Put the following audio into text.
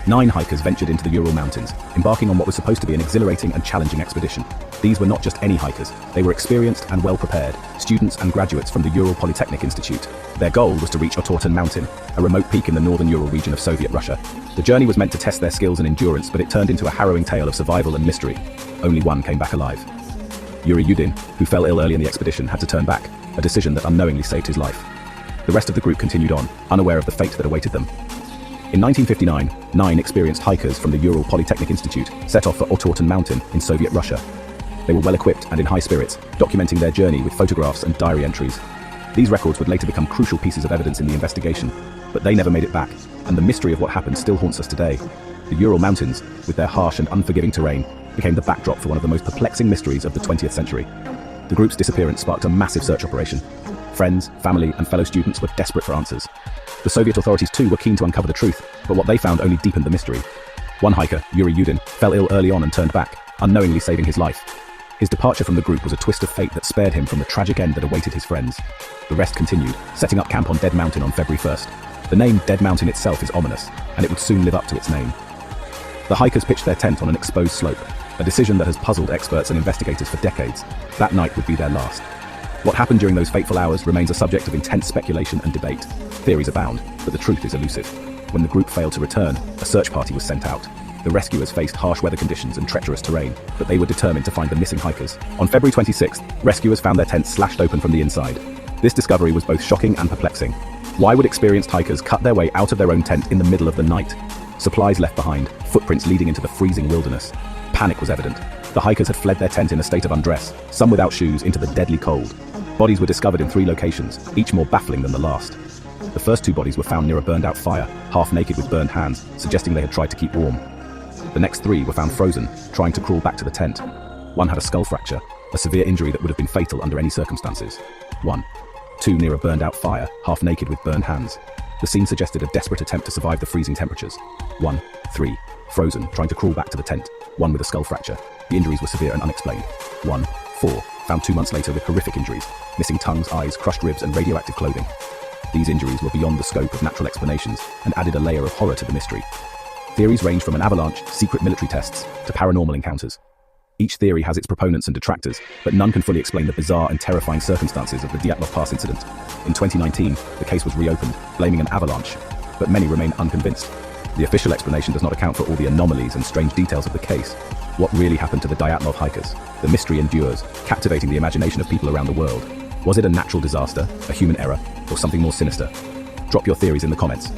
9 hikers ventured into the Ural Mountains, embarking on what was supposed to be an exhilarating and challenging expedition. These were not just any hikers, they were experienced and well-prepared, students and graduates from the Ural Polytechnic Institute. Their goal was to reach Otorten Mountain, a remote peak in the northern Ural region of Soviet Russia. The journey was meant to test their skills and endurance, but it turned into a harrowing tale of survival and mystery. Only one came back alive. Yuri Yudin, who fell ill early in the expedition, had to turn back, a decision that unknowingly saved his life. The rest of the group continued on, unaware of the fate that awaited them. In 1959, 9 experienced hikers from the Ural Polytechnic Institute set off for Otorten Mountain in Soviet Russia. They were well-equipped and in high spirits, documenting their journey with photographs and diary entries. These records would later become crucial pieces of evidence in the investigation, but they never made it back, and the mystery of what happened still haunts us today. The Ural Mountains, with their harsh and unforgiving terrain, became the backdrop for one of the most perplexing mysteries of the 20th century. The group's disappearance sparked a massive search operation. Friends, family, and fellow students were desperate for answers. The Soviet authorities too were keen to uncover the truth, but what they found only deepened the mystery. One hiker, Yuri Yudin, fell ill early on and turned back, unknowingly saving his life. His departure from the group was a twist of fate that spared him from the tragic end that awaited his friends. The rest continued, setting up camp on Dead Mountain on February 1st. The name Dead Mountain itself is ominous, and it would soon live up to its name. The hikers pitched their tent on an exposed slope, a decision that has puzzled experts and investigators for decades. That night would be their last. What happened during those fateful hours remains a subject of intense speculation and debate. Theories abound, but the truth is elusive. When the group failed to return, a search party was sent out. The rescuers faced harsh weather conditions and treacherous terrain, but they were determined to find the missing hikers. On February 26th, rescuers found their tents slashed open from the inside. This discovery was both shocking and perplexing. Why would experienced hikers cut their way out of their own tent in the middle of the night? Supplies left behind, footprints leading into the freezing wilderness. Panic was evident. The hikers had fled their tent in a state of undress, some without shoes, into the deadly cold. Bodies were discovered in 3 locations, each more baffling than the last. The first 2 bodies were found near a burned-out fire, half naked with burned hands, suggesting they had tried to keep warm. The next 3 were found frozen, trying to crawl back to the tent. One had a skull fracture, a severe injury that would have been fatal under any circumstances. 1. 2 near a burned-out fire, half naked with burned hands. The scene suggested a desperate attempt to survive the freezing temperatures. 1. 3. Frozen, trying to crawl back to the tent. 1 with a skull fracture. The injuries were severe and unexplained. 1. 4. Found 2 months later with horrific injuries, missing tongues, eyes, crushed ribs, and radioactive clothing. These injuries were beyond the scope of natural explanations and added a layer of horror to the mystery. Theories range from an avalanche, secret military tests, to paranormal encounters. Each theory has its proponents and detractors, but none can fully explain the bizarre and terrifying circumstances of the Dyatlov Pass incident. In 2019, the case was reopened, blaming an avalanche, but many remain unconvinced. The official explanation does not account for all the anomalies and strange details of the case. What really happened to the Dyatlov hikers? The mystery endures, captivating the imagination of people around the world. Was it a natural disaster, a human error, or something more sinister? Drop your theories in the comments.